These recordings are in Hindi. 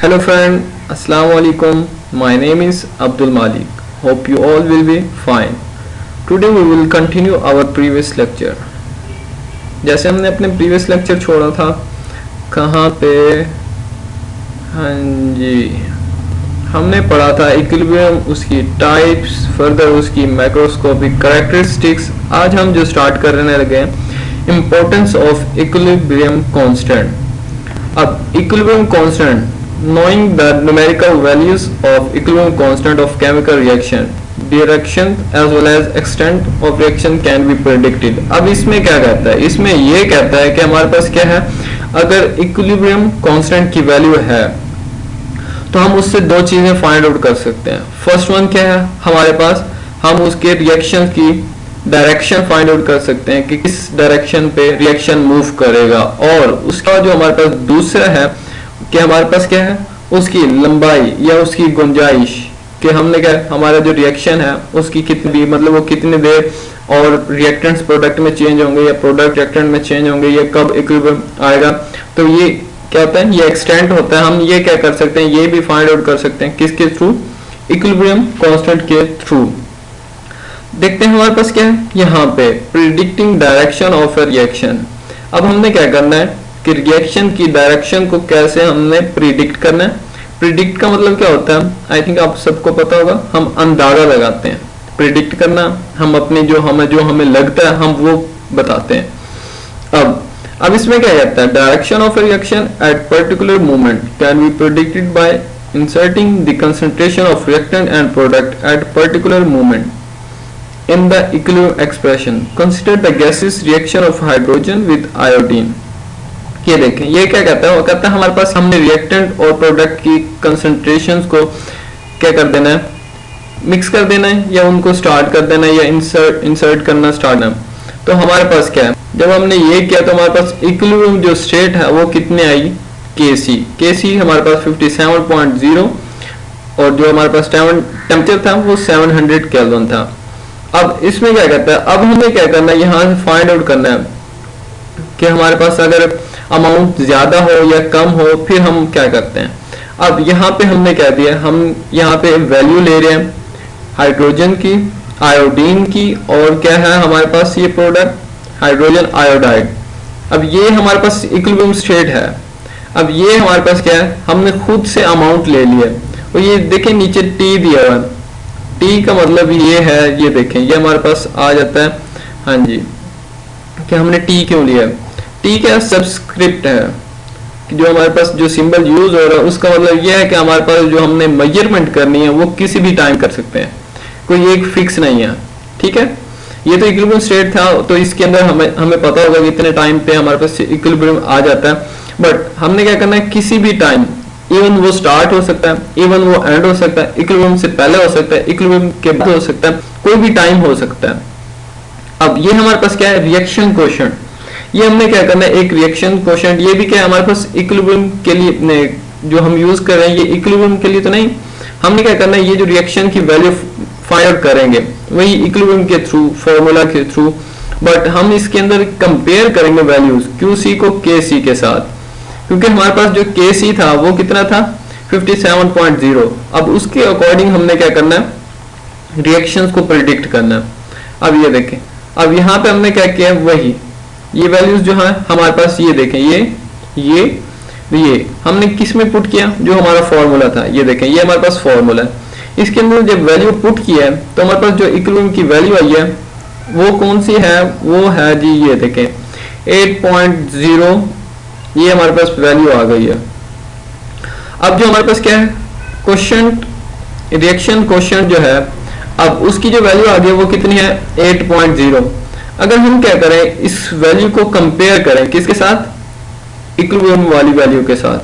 Hello friend, Assalamu alaikum. My name is Abdul Malik. Hope you all will be fine. Today we will continue our previous lecture. जैसे हमने अपने previous lecture छोड़ा था कहाँ पे, हाँ जी, हमने पढ़ा था इक्विलिब्रियम, उसकी टाइप्स, फर्दर उसकी मैक्रोस्कोपिक कैरेक्टरिस्टिक्स. आज हम जो स्टार्ट करने लगे हैं इम्पोर्टेंस ऑफ इक्विलिब्रियम कांस्टेंट. अब equilibrium constant, knowing the numerical values of equilibrium constant of chemical reaction, direction as well as extent of reaction can be predicted. अब इसमें क्या कहता है, इसमें ये कहता है कि हमारे पास क्या है, अगर इक्विलिब्रियम कांस्टेंट की वैल्यू है तो हम उससे दो चीजें फाइंड आउट कर सकते हैं. फर्स्ट वन क्या है हमारे पास, हम उसके रिएक्शन की डायरेक्शन फाइंड आउट कर सकते हैं कि किस डायरेक्शन पे रिएक्शन मूव करेगा. और उसका जो हमारे पास दूसरा है कि हमारे पास क्या है, उसकी लंबाई या उसकी गुंजाइश, कि हमने क्या, हमारा जो रिएक्शन है उसकी कितनी, मतलब वो कितनी देर और रिएक्टेंट्स प्रोडक्ट में चेंज होंगे या प्रोडक्ट रिएक्टेंट में चेंज होंगे, ये कब इक्विलिब्रियम आएगा. तो ये क्या होता है, ये एक्सटेंट होता है. हम ये क्या कर सकते हैं, ये भी फाइंड आउट कर सकते हैं किसके थ्रू, इक्विलिब्रियम कांस्टेंट के थ्रू. देखते हैं हमारे पास क्या है यहाँ पे, predicting direction of a reaction. अब हमने क्या करना है कि रिएक्शन की डायरेक्शन को कैसे हमने प्रिडिक्ट करना है. प्रिडिक्ट का मतलब क्या होता है, आई थिंक आप सबको पता होगा, हम अंदाजा लगाते हैं. प्रिडिक्ट करना, हम अपने जो हमें लगता है हम वो बताते हैं. अब इसमें क्या कहता है, direction of reaction at particular moment can be predicted by inserting the concentration of reactant and product at particular moment in the equilibrium expression. Consider the gaseous reaction of hydrogen with iodine. ये देखें, ये क्या कहता है, वो कहता है हमारे पास हमने रिएक्टेंट और प्रोडक्ट की कंसंट्रेशंस को क्या कर देना है, मिक्स कर देना है, या उनको स्टार्ट कर देना है, या इंसर्ट करना स्टार्ट करना. तो हमारे पास क्या है, जब हमने ये किया तो हमारे पास इक्विलिब्रियम जो स्टेट है वो कितने आई, Kc हमारे पास 57.0, और जो हमारे पास टेम्परेचर था वो 700 केल्विन था. अब इसमें क्या कहता है, अब हमें क्या करना है, यहाँ से फाइंड आउट करना है कि हमारे पास अगर अमाउंट ज्यादा हो या कम हो, फिर हम क्या करते हैं. अब यहाँ पे हमने क्या दिया, हम यहाँ पे वैल्यू ले रहे हैं हाइड्रोजन की, आयोडीन की, और क्या है हमारे पास ये प्रोडक्ट हाइड्रोजन आयोडाइड. अब ये हमारे पास इक्विलिब्रियम स्टेट है. अब ये हमारे पास क्या है, हमने खुद से अमाउंट ले लिया, और ये देखें नीचे टी दिया हुआ. टी का मतलब ये है, ये देखें ये हमारे पास आ जाता है, हाँ जी, कि हमने टी क्यों लिया. टी क्या सब्सक्रिप्ट है, जो हमारे पास जो सिंबल यूज हो रहा है उसका मतलब ये है कि हमारे पास जो हमने मेजरमेंट करनी है वो किसी भी टाइम कर सकते हैं, कोई एक फिक्स नहीं है. ठीक है, ये तो इक्विलिब्रियम स्टेट था, तो इसके अंदर हमें पता होगा कि इतने टाइम पे हमारे पास इक्विलिब्रियम आ जाता है. बट हमने क्या करना है, किसी भी टाइम, इवन वो स्टार्ट हो सकता है, इवन वो एंड हो सकता है, इक्विलिब्रियम से पहले हो सकता है, इक्विलिब्रियम के बाद हो सकता है, कोई भी टाइम हो सकता है. अब ये हमारे पास क्या है, रिएक्शन कोशेंट. ये हमने क्या करना है, एक रिएक्शन कोशेंट, ये भी क्या है हमारे पास इक्विलिब्रियम के लिए जो हम यूज कर रहे हैं, ये इक्विलिब्रियम के लिए तो नहीं. हमने क्या करना है, ये जो रिएक्शन की वैल्यू फाइंड आउट करेंगे वही इक्विलिब्रियम के थ्रू, फॉर्मूला के थ्रू. बट हम इसके अंदर कंपेयर करेंगे वैल्यूज QC को KC के साथ, क्योंकि हमारे पास जो KC था वो कितना था, 57.0. अब उसके अकॉर्डिंग हमने क्या करना है, रिएक्शंस को प्रिडिक्ट करना है. अब ये देखें, अब यहाँ पे हमने क्या किया, वही ये वैल्यूज जो है हमारे पास, ये देखें, ये हमने किस में पुट किया, जो हमारा फॉर्मूला था. ये देखें, ये हमारे पास फॉर्मूला है, इसके अंदर जब वैल्यू पुट किया है तो हमारे पास जो इक्विलिब्रियम की वैल्यू आई है वो कौन सी है, वो है जी, ये देखें 8.0, ये हमारे पास वैल्यू आ गई है. अब जो हमारे पास क्या है, कोशेंट, रिएक्शन कोशेंट जो है, अब उसकी जो वैल्यू आ गई वो कितनी है, 8.0. अगर हम क्या करें, इस वैल्यू को कंपेयर करें किसके साथ, इक्विलिब्रियम वाली वैल्यू के साथ,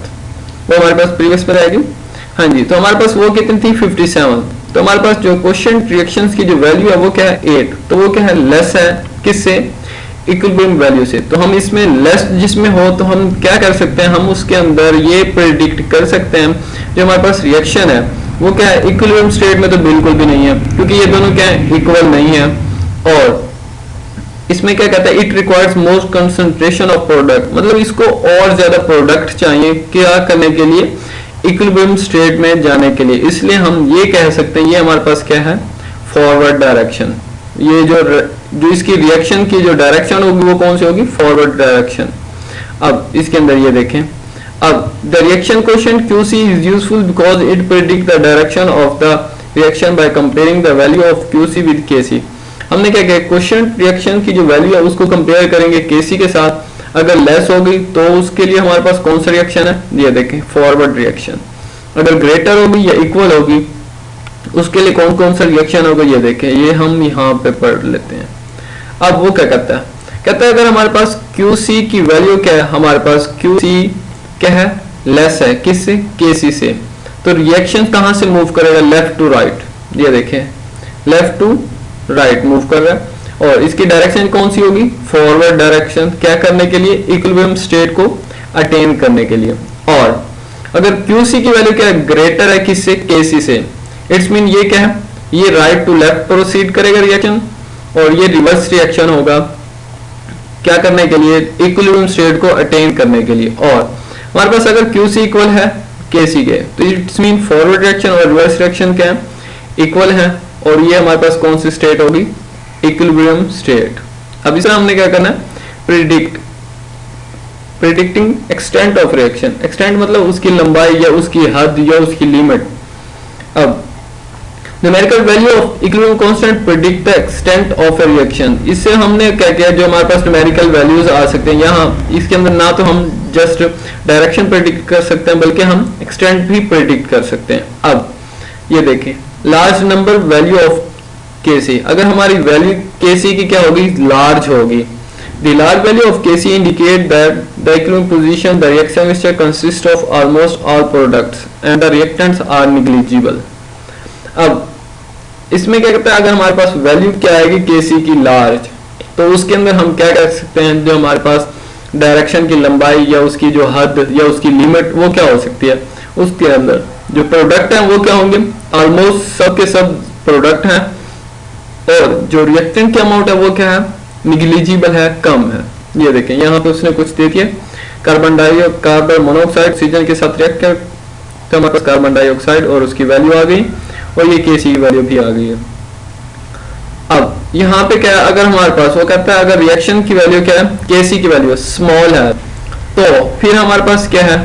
वो हमारे पास प्रीवियस पर आएगी, हाँ जी. तो हमारे पास वो कितनी थी, 57. तो हमारे पास जो कोशेंट रिएक्शंस की जो वैल्यू है वो क्या है, 8. तो वो क्या है, लेस है किससे, इक्विलिब्रियम वैल्यू से. तो हम इसमें लेस जिसमें हो तो हम क्या कर सकते हैं, हम उसके अंदर ये प्रेडिक्ट कर सकते हैं जो हमारे पास रिएक्शन है वो क्या है, इक्विलिब्रियम स्टेट में तो बिल्कुल भी नहीं है, क्योंकि ये दोनों क्या है, इक्वल नहीं है. और इसमें क्या कहता है, it requires most concentration of product, मतलब इसको और ज्यादा प्रोडक्ट चाहिए क्या करने के लिए, इक्विलिब्रियम स्टेट में जाने के लिए, इसलिए हम ये कह सकते हैं ये हमारे पास क्या है, फॉरवर्ड डायरेक्शन। ये जो इसकी रिएक्शन की जो डायरेक्शन होगी वो कौन सी होगी, फॉरवर्ड डायरेक्शन। अब इसके अंदर ये देखें, अब the reaction question QC is useful because it predict the direction of the reaction by comparing the value of QC with KC। हमने क्या किया, क्वेश्चन रिएक्शन की जो वैल्यू है उसको कंपेयर करेंगे KC के साथ, अगर लेस होगी तो उसके लिए हमारे पास कौन सा रिएक्शन है, ये देखें फॉरवर्ड रिएक्शन। अगर ग्रेटर होगी या इक्वल होगी उसके लिए कौन कौन सा रिएक्शन होगा, ये देखें, ये हम यहाँ पे पढ़ लेते हैं। अब वो क्या कहता है, कहता है अगर हमारे पास QC की वैल्यू क्या है, हमारे पास QC क्या है, लेस है, किससे, KC से, तो रिएक्शन कहां से मूव करेगा, लेफ्ट टू राइट। ये देखें लेफ्ट टू राइट मूव कर रहा है, और इसकी डायरेक्शन कौन सी होगी, फॉरवर्ड डायरेक्शन। क्या करने के लिए, इक्विलिब्रियम स्टेट को अटेन करने के लिए। और अगर QC की वैल्यू क्या है, ग्रेटर है किससे, KC से, इट्स मीन ये क्या है, ये राइट टू लेफ्ट प्रोसीड करेगा रिएक्शन, और ये रिवर्स रिएक्शन होगा क्या करने के लिए, इक्विलिब्रियम स्टेट को अटेन करने के लिए। और हमारे पास अगर QC इक्वल है KC के, तो इट्स मीन फॉरवर्ड रिएक्शन और रिवर्स रिएक्शन क्या है, इक्वल है, और ये हमारे पास कौन सी स्टेट होगी, इक्विलिब्रियम स्टेट। अब इसमें हमने क्या करना है, predicting extent of reaction. Extent मतलब उसकी लंबाई या उसकी हद या उसकी लिमिट। अब numerical value of equilibrium constant predict the extent of A reaction. इससे हमने क्या किया, जो हमारे पास न्यूमेरिकल वैल्यूज आ सकते हैं, यहाँ इसके अंदर ना तो हम जस्ट डायरेक्शन प्रेडिक्ट कर सकते हैं बल्कि हम एक्सटेंट भी प्रेडिक्ट कर सकते हैं। अब ये देखें, large number value of KC, अगर हमारी वैल्यू KC की क्या होगी, लार्ज होगी। The large value of KC indicate that the equilibrium position, the reaction mixture consists of almost all products and the reactants are negligible। अब इसमें क्या कहता है, अगर हमारे पास वैल्यू क्या आएगी KC की लार्ज, तो उसके अंदर हम क्या कर सकते हैं, जो हमारे पास डायरेक्शन की लंबाई या उसकी जो हद या उसकी लिमिट वो क्या हो सकती है, उसके अंदर जो प्रोडक्ट है वो क्या होंगे, ऑलमोस्ट सब के सब प्रोडक्ट हैं, और जो रिएक्टेंट की अमाउंट है वो क्या है, निग्लिजिबल है, कम है। ये देखें यहाँ पे उसने कुछ दे दिया, कार्बन मोनोऑक्साइड ऑक्सीजन के साथ रिएक्ट कर, तो हमारे पास कार्बन डाइऑक्साइड और उसकी वैल्यू आ गई, और ये KC की वैल्यू भी आ गई है। अब यहाँ पे क्या है, अगर हमारे पास वो कहता है अगर रिएक्शन की वैल्यू क्या है, KC की वैल्यू स्मॉल है, तो फिर हमारे पास क्या है,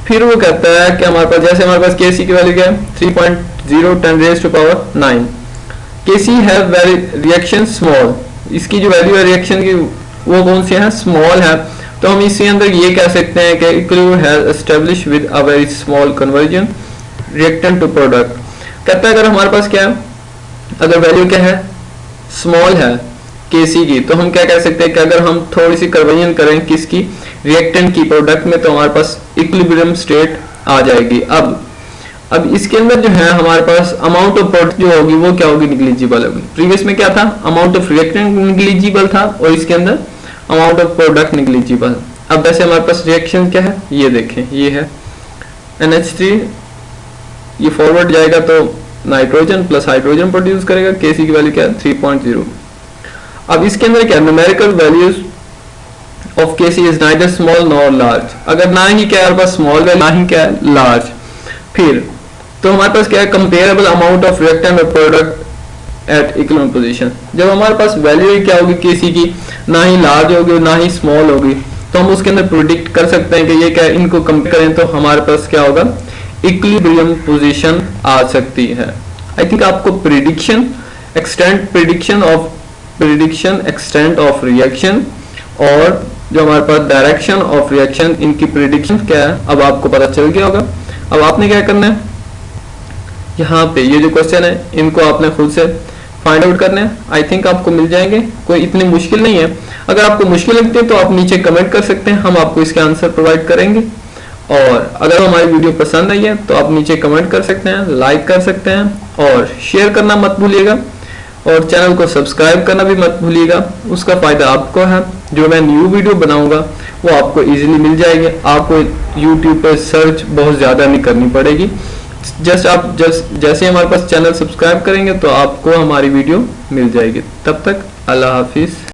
फिर वो कहता है कि हमारे पास जैसे हमारे पास KC की वैल्यू क्या है 3.0 10⁻⁹ KC है रिएक्शन स्मॉल, इसकी जो वैल्यू है रिएक्शन की वो कौन सी है, स्मॉल है, तो हम इसके अंदर ये कह सकते हैं कि equilibrium has established with a very small conversion reactant to product. कहता है अगर हमारे पास क्या है, अगर वैल्यू क्या है, स्मॉल है KC की, तो हम क्या कह सकते हैं कि अगर हम थोड़ी सी कन्वर्जन करें किसकी, रिएक्टेंट की प्रोडक्ट में, तो हमारे पास इक्विलिब्रियम स्टेट आ जाएगी। अब इसके अंदर जो है हमारे पास अमाउंट ऑफ प्रोडक्ट जो होगी वो क्या होगी, निग्लिजिबल होगी। प्रीवियस में क्या था, अमाउंट ऑफ रिएक्टेंट निग्लिजिबल था, और इसके अंदर अमाउंट ऑफ प्रोडक्ट निग्लिजिबल। अब वैसे हमारे पास रिएक्शन क्या है, ये देखें, ये है NH3, ये फॉरवर्ड जाएगा तो नाइट्रोजन प्लस हाइड्रोजन प्रोड्यूस करेगा, KC की वैल्यू क्या है 3.0। अब इसके अंदर क्या, numerical values of KC is neither small nor large. अगर ना ही क्या है हमारे पास स्मॉल है, ना ही क्या है लार्ज, फिर तो हमारे पास क्या है, कंपेरेबल अमाउंट ऑफ रिएक्टेंट और प्रोडक्ट एट इक्विलिब्रियम पोजीशन। जब हमारे पास वैल्यू ही क्या होगी KC की, ना ही लार्ज होगी ना ही स्मॉल होगी, तो हम उसके अंदर प्रिडिक्ट कर सकते हैं कि ये क्या है, इनको कंपेयर करें तो हमारे पास क्या होगा, इक्विलिब्रियम पोजीशन आ सकती है। आई थिंक आपको प्रिडिक्शन एक्सटेंट ऑफ रिएक्शन और जो हमारे पास डायरेक्शन ऑफ रिएक्शन, इनकी प्रिडिक्शन क्या है अब आपको पता चल गया होगा। अब आपने क्या करना है, यहाँ पे ये जो क्वेश्चन है इनको आपने खुद से फाइंड आउट करना है। आई थिंक आपको मिल जाएंगे, कोई इतनी मुश्किल नहीं है। अगर आपको मुश्किल लगती है तो आप नीचे कमेंट कर सकते हैं, हम आपको इसके आंसर प्रोवाइड करेंगे। और अगर हमारी वीडियो पसंद आई है तो आप नीचे कमेंट कर सकते हैं, लाइक कर सकते हैं और शेयर करना मत भूलिएगा, और चैनल को सब्सक्राइब करना भी मत भूलिएगा। उसका फायदा आपको है, जो मैं न्यू वीडियो बनाऊंगा वो आपको इजीली मिल जाएगी, आपको यूट्यूब पर सर्च बहुत ज़्यादा नहीं करनी पड़ेगी। जैसे हमारे पास चैनल सब्सक्राइब करेंगे तो आपको हमारी वीडियो मिल जाएगी। तब तक अल्लाह हाफिज़।